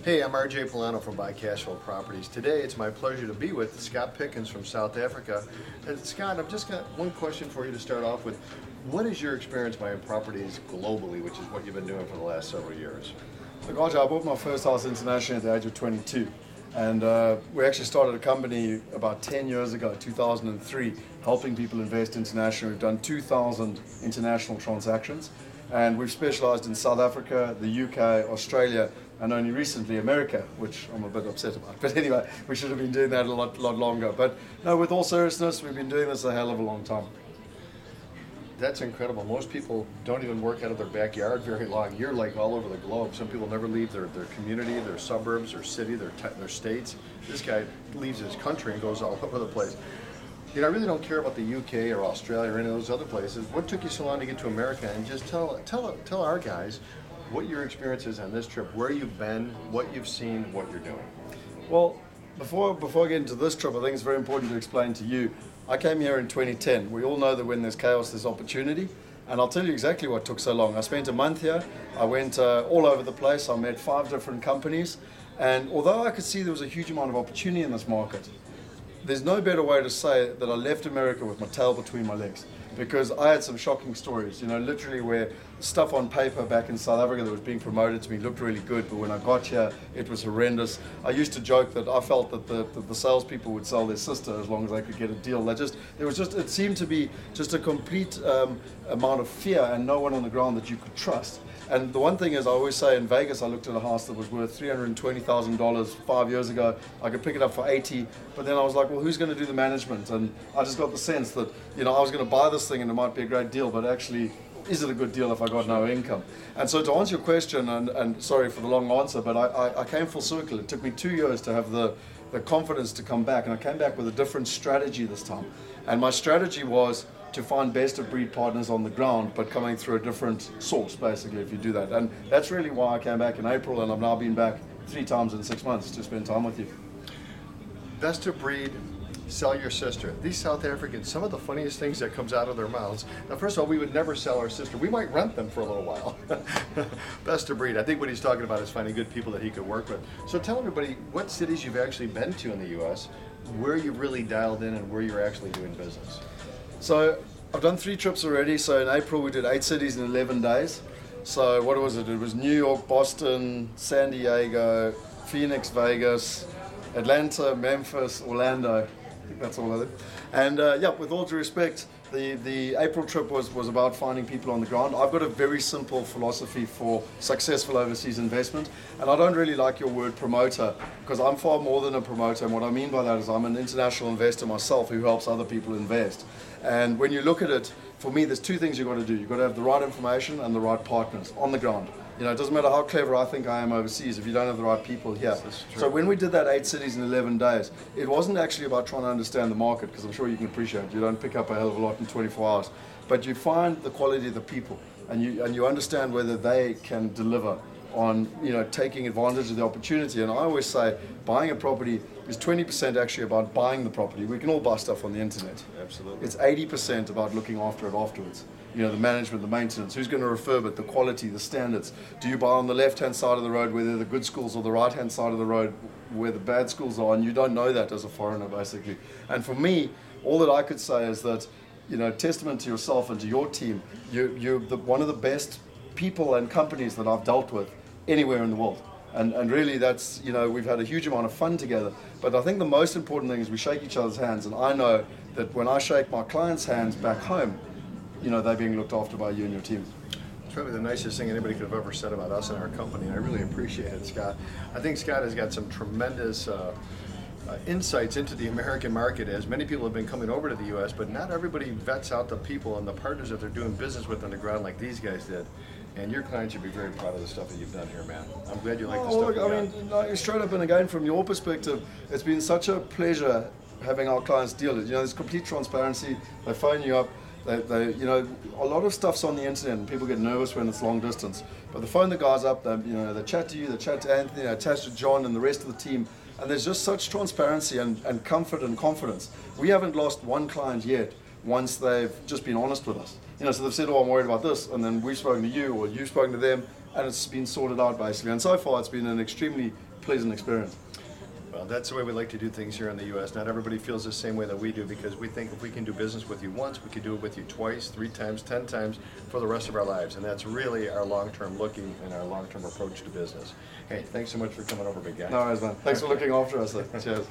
Hey, I'm RJ Polano from Buy Cashflow Properties. Today it's my pleasure to be with Scott Pickens from South Africa. And Scott, I've just got one question for you to start off with. What is your experience buying properties globally, which is what you've been doing for the last several years? So, RJ, I bought my first house internationally at the age of 22. And we actually started a company about 10 years ago, 2003, helping people invest internationally. We've done 2,000 international transactions. And we've specialized in South Africa, the UK, Australia, and only recently America, which I'm a bit upset about. But anyway, we should have been doing that a lot longer. But no, with all seriousness, we've been doing this a hell of a long time. That's incredible. Most people don't even work out of their backyard very long. You're like all over the globe. Some people never leave their community, their suburbs, their city, their states. This guy leaves his country and goes all over the place. You know, I really don't care about the UK or Australia or any of those other places. What took you so long to get to America? And just tell our guys what your experience is on this trip, where you've been, what you've seen, what you're doing. Well, before I get into this trip, I think it's very important to explain to you. I came here in 2010. We all know that when there's chaos, there's opportunity. And I'll tell you exactly what took so long. I spent a month here. I went all over the place. I met 5 different companies. And although I could see there was a huge amount of opportunity in this market, there's no better way to say that I left America with my tail between my legs, because I had some shocking stories, you know, literally where stuff on paper back in South Africa that was being promoted to me looked really good, but when I got here, it was horrendous. I used to joke that I felt that the salespeople would sell their sister as long as they could get a deal. It seemed to be just a complete amount of fear and no one on the ground that you could trust. And the one thing is, I always say, in Vegas, I looked at a house that was worth $320,000 5 years ago. I could pick it up for 80, but then I was like, well, who's going to do the management? And I just got the sense that, you know, I was going to buy this thing and it might be a great deal, but actually, is it a good deal if I got no income? And so to answer your question, and sorry for the long answer, but I came full circle. It took me 2 years to have the confidence to come back, and I came back with a different strategy this time. And my strategy was to find best of breed partners on the ground, but coming through a different source, basically, if you do that. And that's really why I came back in April, and I've now been back 3 times in 6 months to spend time with you. Best of breed, sell your sister. These South Africans, some of the funniest things that comes out of their mouths. Now, first of all, we would never sell our sister. We might rent them for a little while. Best of breed. I think what he's talking about is finding good people that he could work with. So tell everybody what cities you've actually been to in the U.S., where you've really dialed in, and where you're actually doing business. So I've done 3 trips already. So in April we did 8 cities in 11 days. So what was it? It was New York, Boston, San Diego, Phoenix, Vegas, Atlanta, Memphis, Orlando. I think that's all of it. And yeah, with all due respect, the April trip was about finding people on the ground. I've got a very simple philosophy for successful overseas investment, and I don't really like your word promoter, because I'm far more than a promoter, and what I mean by that is I'm an international investor myself who helps other people invest. And when you look at it, for me, there's 2 things you've got to do. You've got to have the right information and the right partners on the ground. You know, it doesn't matter how clever I think I am overseas if you don't have the right people here. So when we did that 8 cities in 11 days, it wasn't actually about trying to understand the market, because I'm sure you can appreciate it. You don't pick up a hell of a lot in 24 hours. But you find the quality of the people, and you understand whether they can deliver on, you know, taking advantage of the opportunity. And I always say buying a property is 20% actually about buying the property. We can all buy stuff on the internet. Absolutely. It's 80% about looking after it afterwards. You know, the management, the maintenance, who's going to refurb it, the quality, the standards. Do you buy on the left-hand side of the road where they're the good schools, or the right-hand side of the road where the bad schools are? And you don't know that as a foreigner, basically. And for me, all that I could say is that, you know, testament to yourself and to your team, you're one of the best people and companies that I've dealt with anywhere in the world. And really that's, you know, we've had a huge amount of fun together. But I think the most important thing is we shake each other's hands. And I know that when I shake my clients' hands back home, you know, they're being looked after by you and your team. It's probably the nicest thing anybody could have ever said about us and our company, and I really appreciate it, Scott. I think Scott has got some tremendous insights into the American market, as many people have been coming over to the U.S., but not everybody vets out the people and the partners that they're doing business with on the ground like these guys did. And your clients should be very proud of the stuff that you've done here, man. I'm glad you like the stuff. Look, I mean, like, straight up and again, from your perspective, it's been such a pleasure having our clients deal with it. You know, there's complete transparency. They phone you up. They, you know, a lot of stuff's on the internet, and people get nervous when it's long distance. But they phone the guys up. They chat to you. They chat to Anthony. They chat to John and the rest of the team. And there's just such transparency and comfort and confidence. We haven't lost one client yet once they've just been honest with us. You know, so they've said, oh, I'm worried about this, and then we've spoken to you, or you've spoken to them, and it's been sorted out basically. And so far, it's been an extremely pleasant experience. Well, that's the way we like to do things here in the U.S. Not everybody feels the same way that we do, because we think if we can do business with you once, we can do it with you twice, 3 times, 10 times for the rest of our lives. And that's really our long-term looking and our long-term approach to business. Hey, thanks so much for coming over, big guy. No worries, man. Thanks for looking after us. Cheers.